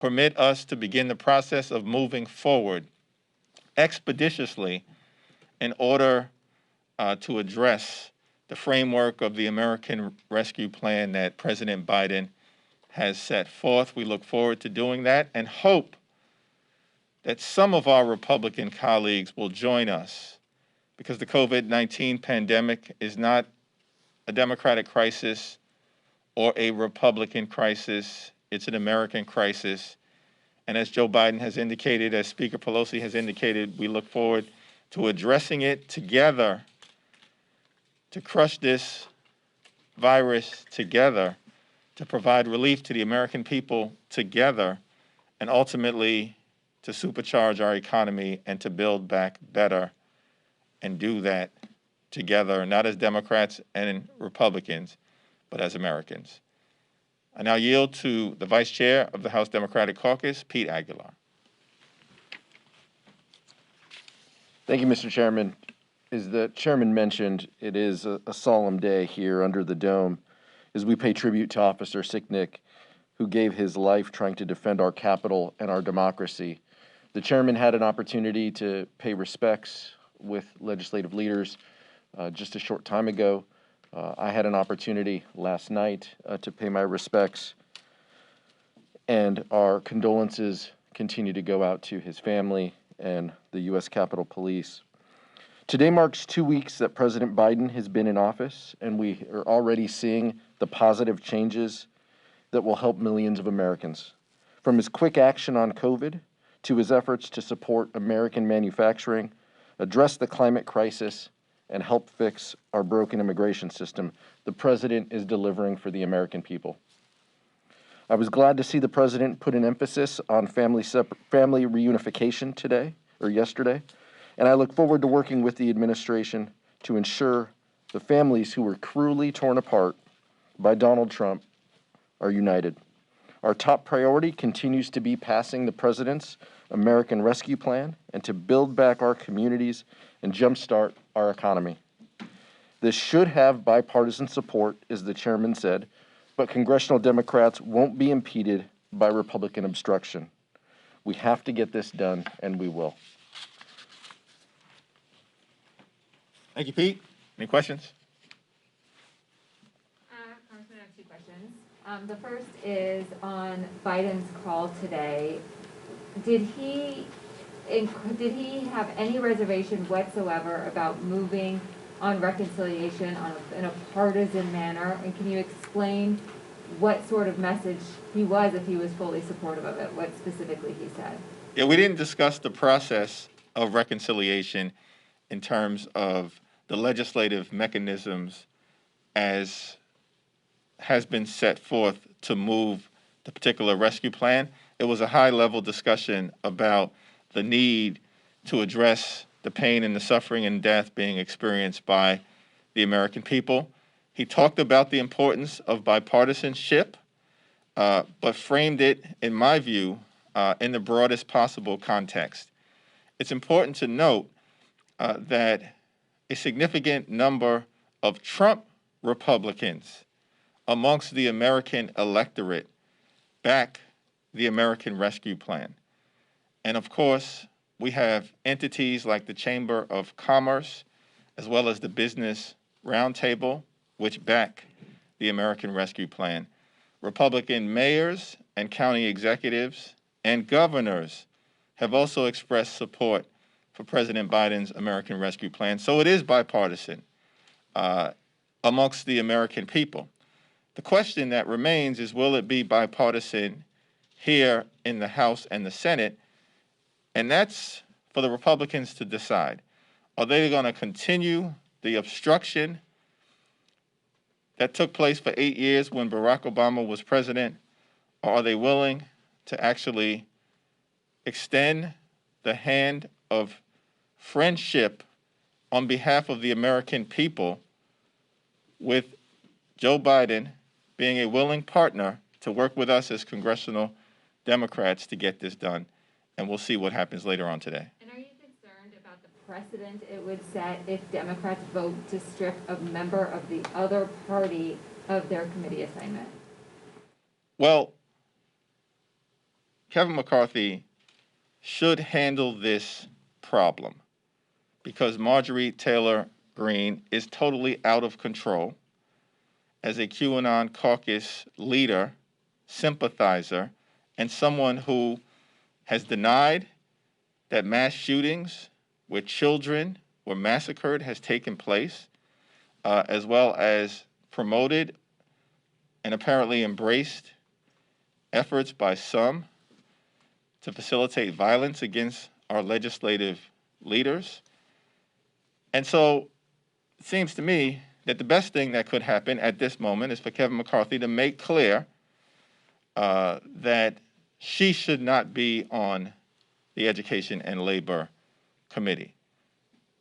permit us to begin the process of moving forward expeditiously in order to address the framework of the American Rescue Plan that President Biden has set forth. We look forward to doing that and hope that some of our Republican colleagues will join us, because the COVID-19 pandemic is not a Democratic crisis or a Republican crisis. It's an American crisis. And as Joe Biden has indicated, as Speaker Pelosi has indicated, we look forward to addressing it together, to crush this virus together, to provide relief to the American people together, and ultimately to supercharge our economy and to build back better, and do that together, not as Democrats and Republicans, but as Americans. I now yield to the Vice Chair of the House Democratic Caucus, Pete Aguilar. Thank you, Mr. Chairman. As the Chairman mentioned, it is a solemn day here under the dome as we pay tribute to Officer Sicknick, who gave his life trying to defend our Capitol and our democracy. The Chairman had an opportunity to pay respects with legislative leaders just a short time ago. I had an opportunity last night to pay my respects, and our condolences continue to go out to his family and the U.S. Capitol Police. Today marks 2 weeks that President Biden has been in office, and we are already seeing the positive changes that will help millions of Americans. From his quick action on COVID to his efforts to support American manufacturing, address the climate crisis, and help fix our broken immigration system, the President is delivering for the American people. I was glad to see the President put an emphasis on family reunification yesterday, and I look forward to working with the administration to ensure the families who were cruelly torn apart by Donald Trump are united. Our top priority continues to be passing the President's American Rescue Plan and to build back our communities and jumpstart our economy. This should have bipartisan support, as the Chairman said, but congressional Democrats won't be impeded by Republican obstruction. We have to get this done, and we will. Thank you, Pete. Any questions? Congressman, I have two questions. The first is on Biden's call today. Did he have any reservation whatsoever about moving on reconciliation in a partisan manner? And can you explain what sort of message he was, if he was fully supportive of it, what specifically he said? Yeah, we didn't discuss the process of reconciliation in terms of the legislative mechanisms as has been set forth to move the particular rescue plan. It was a high-level discussion about the need to address the pain and the suffering and death being experienced by the American people. He talked about the importance of bipartisanship, but framed it, in my view, in the broadest possible context. It's important to note that a significant number of Trump Republicans amongst the American electorate back the American Rescue Plan. And of course, we have entities like the Chamber of Commerce, as well as the Business Roundtable, which back the American Rescue Plan. Republican mayors and county executives and governors have also expressed support for President Biden's American Rescue Plan. So it is bipartisan amongst the American people. The question that remains is, will it be bipartisan here in the House and the Senate? And that's for the Republicans to decide. Are they going to continue the obstruction that took place for 8 years when Barack Obama was president? Or are they willing to actually extend the hand of friendship on behalf of the American people, with Joe Biden being a willing partner to work with us as congressional Democrats to get this done? And we'll see what happens later on today. And are you concerned about the precedent it would set if Democrats vote to strip a member of the other party of their committee assignment? Well, Kevin McCarthy should handle this problem because Marjorie Taylor Greene is totally out of control as a QAnon caucus leader, sympathizer, and someone who has denied that mass shootings where children were massacred has taken place, as well as promoted and apparently embraced efforts by some to facilitate violence against our legislative leaders. And so it seems to me that the best thing that could happen at this moment is for Kevin McCarthy to make clear that she should not be on the Education and Labor Committee.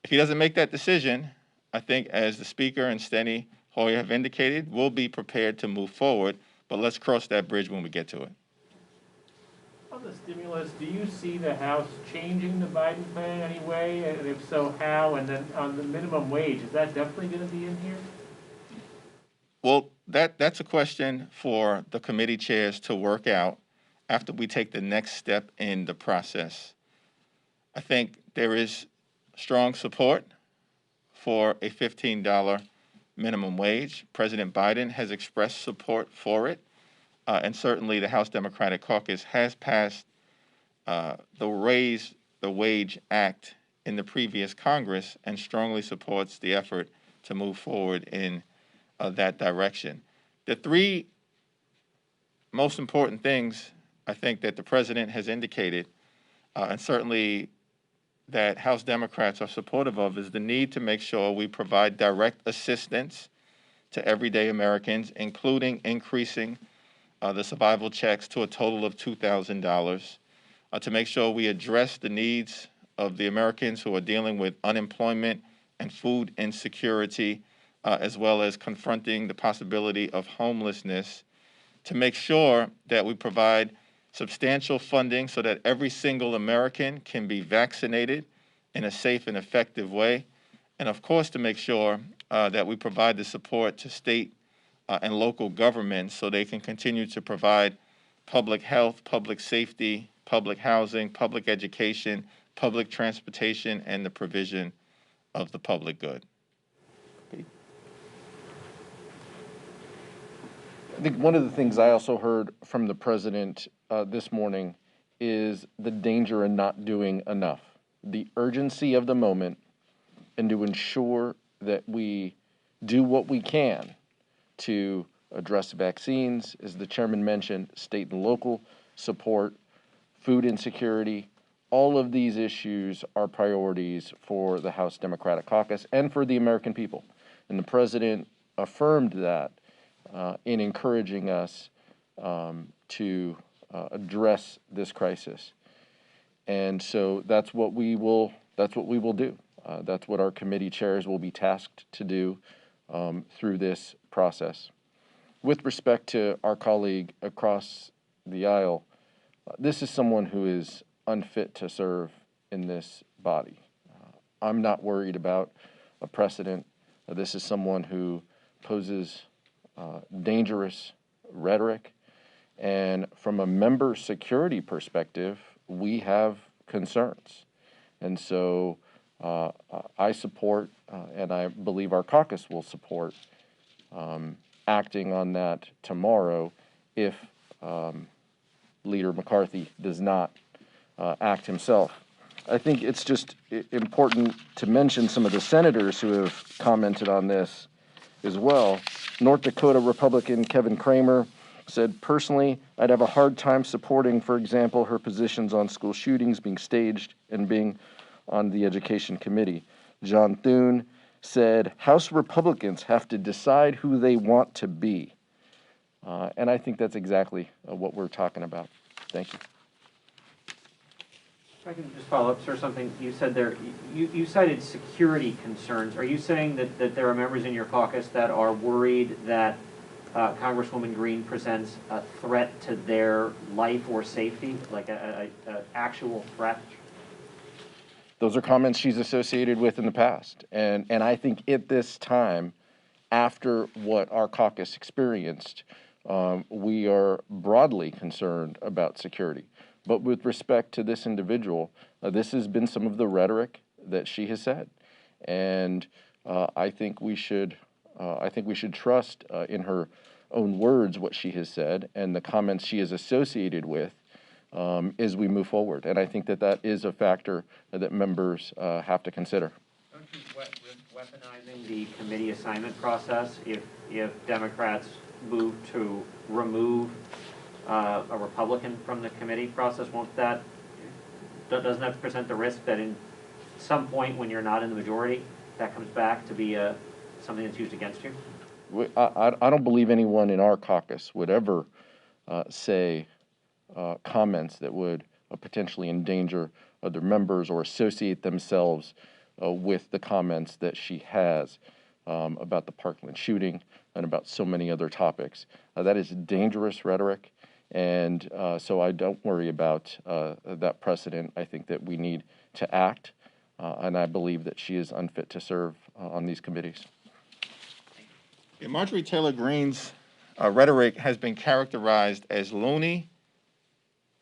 If he doesn't make that decision, I think as the Speaker and Steny Hoyer have indicated, we'll be prepared to move forward, but let's cross that bridge when we get to it. On the stimulus, do you see the House changing the Biden plan in any way? And if so, how? And then on the minimum wage, is that definitely going to be in here? Well, that's a question for the committee chairs to work out after we take the next step in the process. I think there is strong support for a $15 minimum wage. President Biden has expressed support for it. And certainly the House Democratic Caucus has passed the Raise the Wage Act in the previous Congress and strongly supports the effort to move forward in that direction. The three most important things I think that the president has indicated, and certainly that House Democrats are supportive of, is the need to make sure we provide direct assistance to everyday Americans, including increasing the survival checks to a total of $2,000, to make sure we address the needs of the Americans who are dealing with unemployment and food insecurity, as well as confronting the possibility of homelessness, to make sure that we provide substantial funding so that every single American can be vaccinated in a safe and effective way, and of course to make sure that we provide the support to state and local governments so they can continue to provide public health, public safety, public housing, public education, public transportation, and the provision of the public good. I think one of the things I also heard from the president this morning is the danger in not doing enough, the urgency of the moment, and to ensure that we do what we can to address vaccines, as the chairman mentioned, state and local support, food insecurity. All of these issues are priorities for the House Democratic Caucus and for the American people. And the president affirmed that in encouraging us to address this crisis. And so that's what we will do. That's what our committee chairs will be tasked to do through this process. With respect to our colleague across the aisle, this is someone who is unfit to serve in this body. I'm not worried about a precedent. This is someone who poses dangerous rhetoric. And from a member security perspective, we have concerns. And so I support, and I believe our caucus will support, acting on that tomorrow if Leader McCarthy does not act himself. I think it's just important to mention some of the senators who have commented on this as well. North Dakota Republican Kevin Cramer said, personally, I'd have a hard time supporting, for example, her positions on school shootings being staged and being on the Education Committee. John Thune said, House Republicans have to decide who they want to be. And I think that's exactly what we're talking about. Thank you. If I can just follow up, sir, something you said there. You cited security concerns. Are you saying that there are members in your caucus that are worried that Congresswoman Greene presents a threat to their life or safety, like an actual threat? Those are comments she's associated with in the past. And I think at this time, after what our caucus experienced, we are broadly concerned about security. But with respect to this individual, this has been some of the rhetoric that she has said, and I think we should trust in her own words what she has said and the comments she is associated with as we move forward. And I think that that is a factor that members have to consider. Don't you risk weaponizing the committee assignment process if Democrats move to remove a Republican from the committee process? Doesn't that present the risk that in some point when you're not in the majority, that comes back to be something that's used against you? I don't believe anyone in our caucus would ever say comments that would potentially endanger other members or associate themselves with the comments that she has about the Parkland shooting and about so many other topics. That is dangerous rhetoric, and so I don't worry about that precedent. I think that we need to act, and I believe that she is unfit to serve on these committees. Yeah, Marjorie Taylor Greene's rhetoric has been characterized as loony,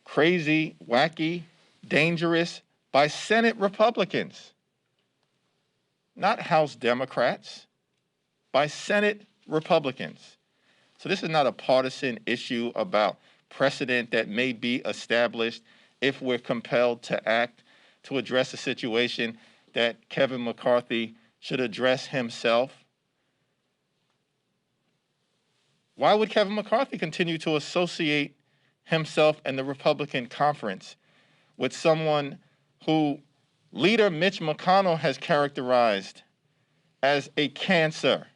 crazy, wacky, dangerous by Senate Republicans, not House Democrats, by Senate Republicans. So this is not a partisan issue about precedent that may be established if we're compelled to act to address a situation that Kevin McCarthy should address himself. Why would Kevin McCarthy continue to associate himself and the Republican conference with someone who Leader Mitch McConnell has characterized as a cancer?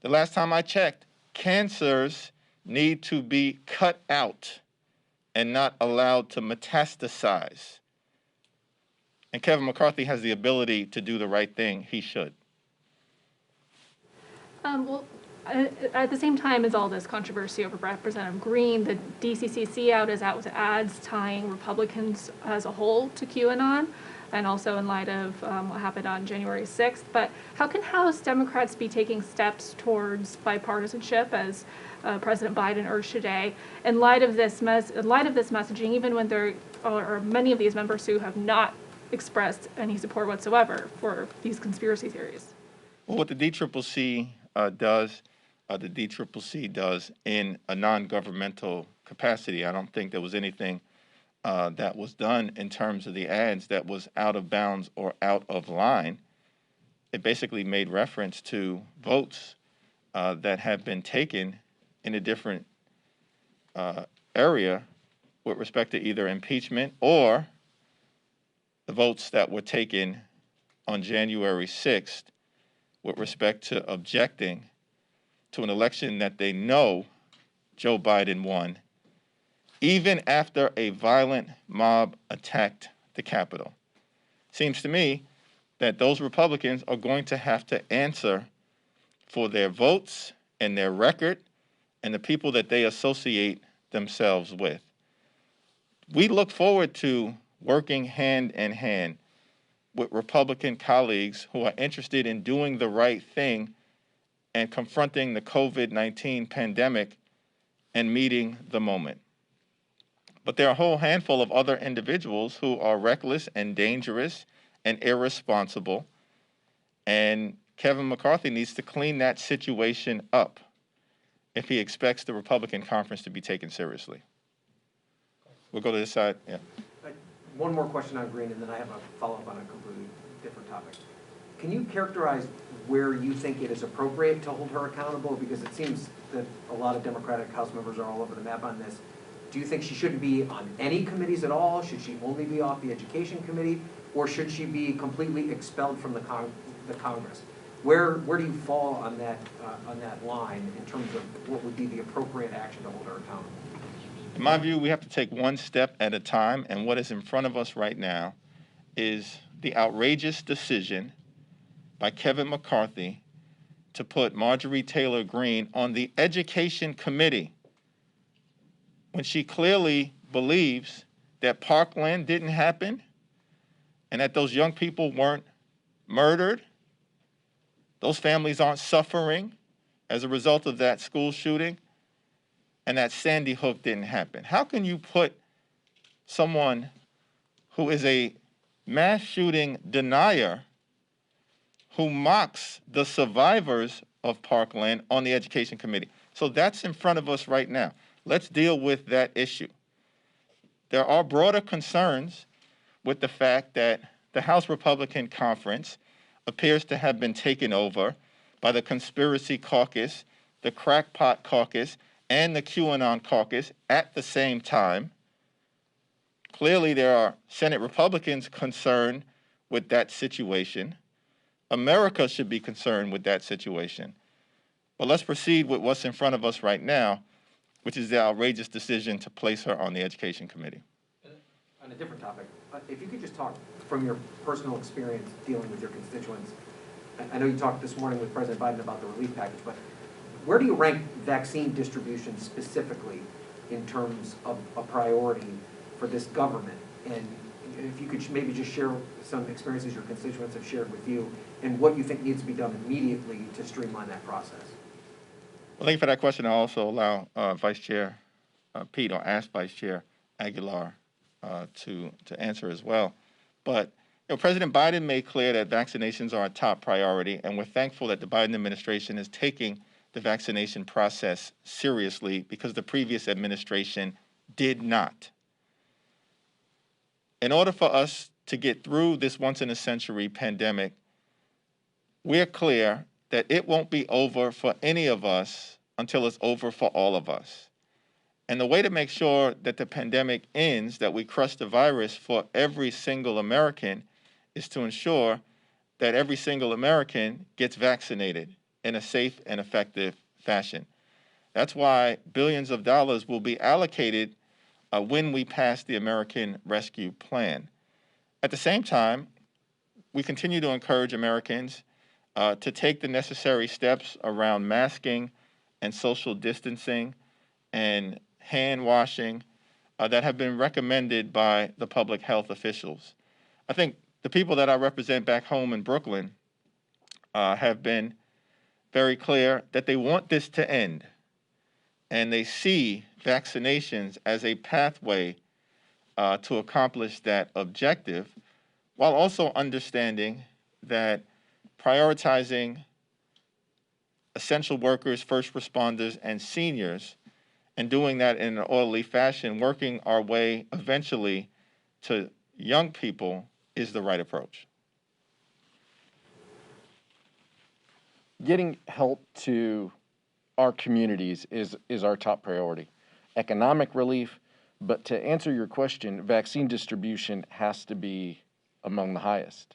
The last time I checked, cancers need to be cut out and not allowed to metastasize. And Kevin McCarthy has the ability to do the right thing. He should. At the same time as all this controversy over Representative Greene, the DCCC is out with ads tying Republicans as a whole to QAnon, and also in light of what happened on January 6th. But how can House Democrats be taking steps towards bipartisanship, as President Biden urged today, in light of this messaging, even when there are many of these members who have not expressed any support whatsoever for these conspiracy theories? Well, what the DCCC does, the DCCC does in a non-governmental capacity. I don't think there was anything that was done in terms of the ads that was out of bounds or out of line. It basically made reference to votes that have been taken in a different area with respect to either impeachment or the votes that were taken on January 6th with respect to objecting to an election that they know Joe Biden won, even after a violent mob attacked the Capitol. Seems to me that those Republicans are going to have to answer for their votes and their record and the people that they associate themselves with. We look forward to working hand in hand with Republican colleagues who are interested in doing the right thing and confronting the COVID-19 pandemic and meeting the moment. But there are a whole handful of other individuals who are reckless and dangerous and irresponsible, and Kevin McCarthy needs to clean that situation up if he expects the Republican conference to be taken seriously. We'll go to this side. Yeah. One more question on Greene, and then I have a follow-up on a completely different topic. Can you characterize where you think it is appropriate to hold her accountable? Because it seems that a lot of Democratic House members are all over the map on this. Do you think she shouldn't be on any committees at all? Should she only be off the Education Committee? Or should she be completely expelled from the Congress? Where do you fall on that line in terms of what would be the appropriate action to hold her accountable? In my view, we have to take one step at a time, and what is in front of us right now is the outrageous decision by Kevin McCarthy to put Marjorie Taylor Greene on the Education Committee when she clearly believes that Parkland didn't happen and that those young people weren't murdered. Those families aren't suffering as a result of that school shooting. and that Sandy Hook didn't happen? How can you put someone who is a mass shooting denier who mocks the survivors of Parkland on the Education Committee? So that's in front of us right now. Let's deal with that issue. There are broader concerns with the fact that the House Republican Conference appears to have been taken over by the Conspiracy Caucus, the Crackpot Caucus, and the QAnon Caucus at the same time. Clearly, there are Senate Republicans concerned with that situation. America should be concerned with that situation. But let's proceed with what's in front of us right now, which is the outrageous decision to place her on the Education Committee. On a different topic, if you could just talk from your personal experience dealing with your constituents. I know you talked this morning with President Biden about the relief package, but where do you rank vaccine distribution specifically in terms of a priority for this government? And if you could maybe just share some experiences your constituents have shared with you and what you think needs to be done immediately to streamline that process. Well, thank you for that question. I'll also allow Vice Chair Pete, or ask Vice Chair Aguilar to answer as well. But President Biden made clear that vaccinations are a top priority, and we're thankful that the Biden administration is taking the vaccination process seriously because the previous administration did not. In order for us to get through this once-in-a-century pandemic, we're clear that it won't be over for any of us until it's over for all of us. And the way to make sure that the pandemic ends, that we crush the virus for every single American, is to ensure that every single American gets vaccinated in a safe and effective fashion. That's why billions of dollars will be allocated when we pass the American Rescue Plan. At the same time, we continue to encourage Americans to take the necessary steps around masking and social distancing and hand washing that have been recommended by the public health officials. I think the people that I represent back home in Brooklyn have been very clear that they want this to end, and they see vaccinations as a pathway to accomplish that objective, while also understanding that prioritizing essential workers, first responders, and seniors, and doing that in an orderly fashion, working our way eventually to young people, is the right approach. Getting help to our communities is our top priority. Economic relief, but to answer your question, vaccine distribution has to be among the highest,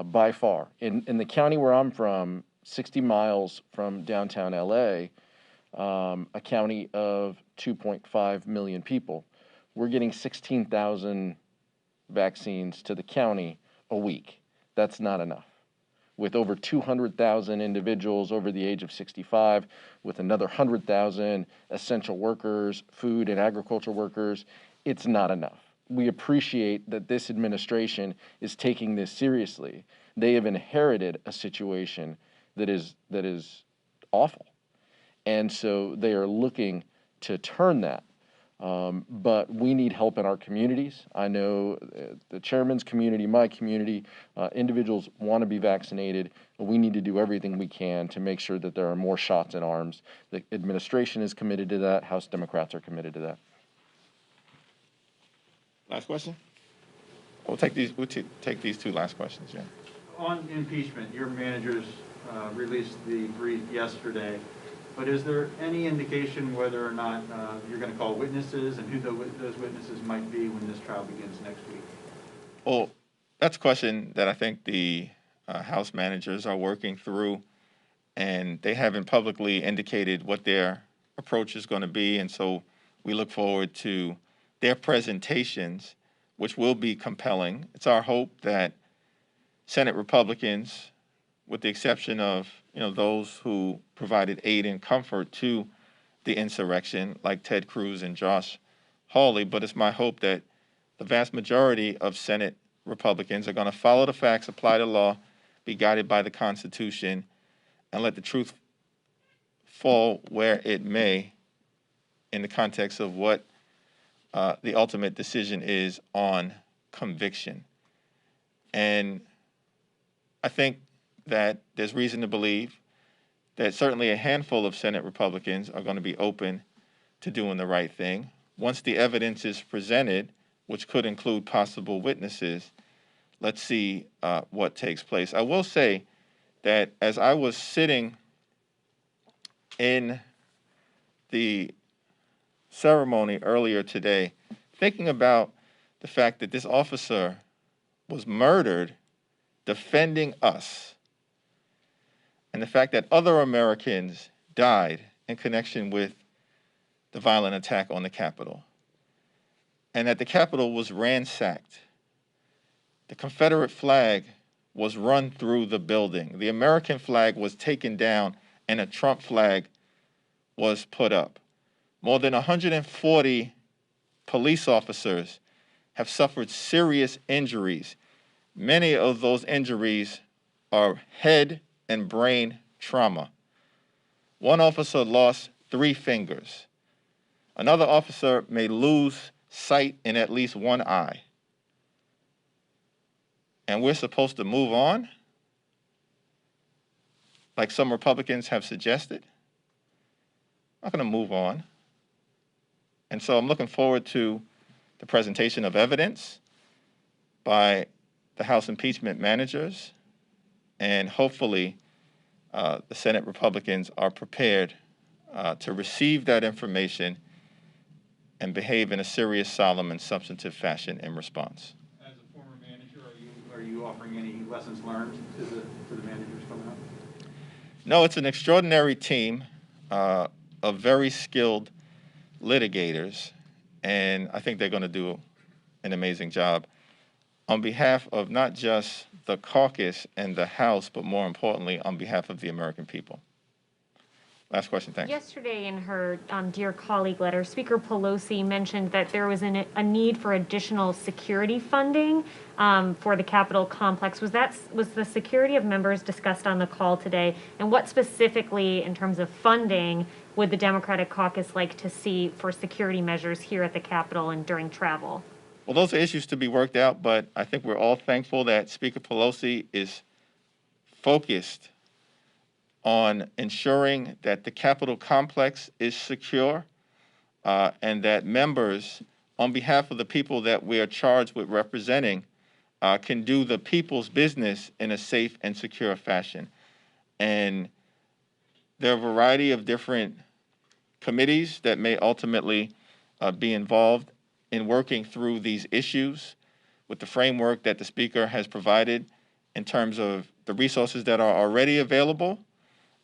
by far. In the county where I'm from, 60 miles from downtown LA, a county of 2.5 million people, we're getting 16,000 vaccines to the county a week. That's not enough. With over 200,000 individuals over the age of 65, with another 100,000 essential workers, food and agriculture workers, it's not enough. We appreciate that this administration is taking this seriously. They have inherited a situation that is awful. And so they are looking to turn that. But we need help in our communities. I know the chairman's community, my community, individuals want to be vaccinated. We need to do everything we can to make sure that there are more shots in arms. The administration is committed to that. House Democrats are committed to that. Last question? We'll take these two last questions, yeah. On impeachment, your managers released the brief yesterday. But is there any indication whether or not you're going to call witnesses and who those witnesses might be when this trial begins next week? Well, that's a question that I think the House managers are working through, and they haven't publicly indicated what their approach is going to be. And so we look forward to their presentations, which will be compelling. It's our hope that Senate Republicans, with the exception of those who provided aid and comfort to the insurrection, like Ted Cruz and Josh Hawley, but it's my hope that the vast majority of Senate Republicans are going to follow the facts, apply the law, be guided by the Constitution, and let the truth fall where it may in the context of what the ultimate decision is on conviction. And I think that there's reason to believe that certainly a handful of Senate Republicans are going to be open to doing the right thing. Once the evidence is presented, which could include possible witnesses, let's see what takes place. I will say that as I was sitting in the ceremony earlier today, thinking about the fact that this officer was murdered defending us, and the fact that other Americans died in connection with the violent attack on the Capitol, and that the Capitol was ransacked. The Confederate flag was run through the building. The American flag was taken down, and a Trump flag was put up. More than 140 police officers have suffered serious injuries. Many of those injuries are head and brain trauma. One officer lost 3 fingers. Another officer may lose sight in at least one eye. And we're supposed to move on, like some Republicans have suggested? I'm not going to move on. And so I'm looking forward to the presentation of evidence by the House impeachment managers, and hopefully the Senate Republicans are prepared to receive that information and behave in a serious, solemn, and substantive fashion in response. As a former manager, are you offering any lessons learned to the managers coming up? No, it's an extraordinary team of very skilled litigators, and I think they're going to do an amazing job on behalf of not just the caucus and the House, but more importantly, on behalf of the American people. Last question, thanks. Yesterday in her Dear Colleague letter, Speaker Pelosi mentioned that there was a need for additional security funding for the Capitol complex. Was the security of members discussed on the call today? And what specifically, in terms of funding, would the Democratic caucus like to see for security measures here at the Capitol and during travel? Well, those are issues to be worked out, but I think we're all thankful that Speaker Pelosi is focused on ensuring that the Capitol complex is secure and that members, on behalf of the people that we are charged with representing, can do the people's business in a safe and secure fashion. And there are a variety of different committees that may ultimately be involved in working through these issues with the framework that the Speaker has provided in terms of the resources that are already available,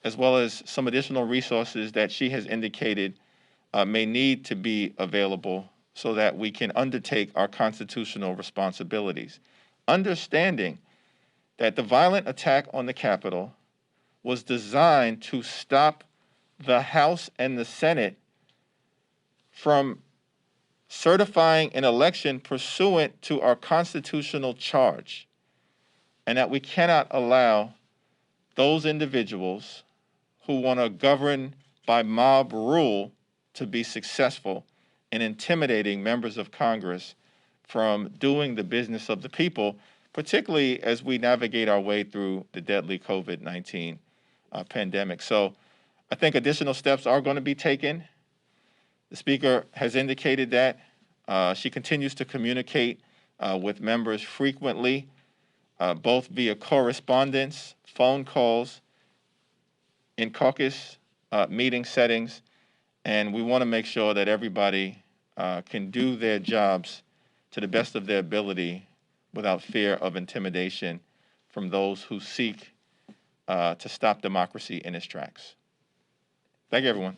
as well as some additional resources that she has indicated may need to be available so that we can undertake our constitutional responsibilities. Understanding that the violent attack on the Capitol was designed to stop the House and the Senate from certifying an election pursuant to our constitutional charge, and that we cannot allow those individuals who want to govern by mob rule to be successful in intimidating members of Congress from doing the business of the people, particularly as we navigate our way through the deadly COVID-19 pandemic. So I think additional steps are going to be taken. The Speaker has indicated that. She continues to communicate with members frequently, both via correspondence, phone calls, in caucus meeting settings, and we want to make sure that everybody can do their jobs to the best of their ability without fear of intimidation from those who seek to stop democracy in its tracks. Thank you, everyone.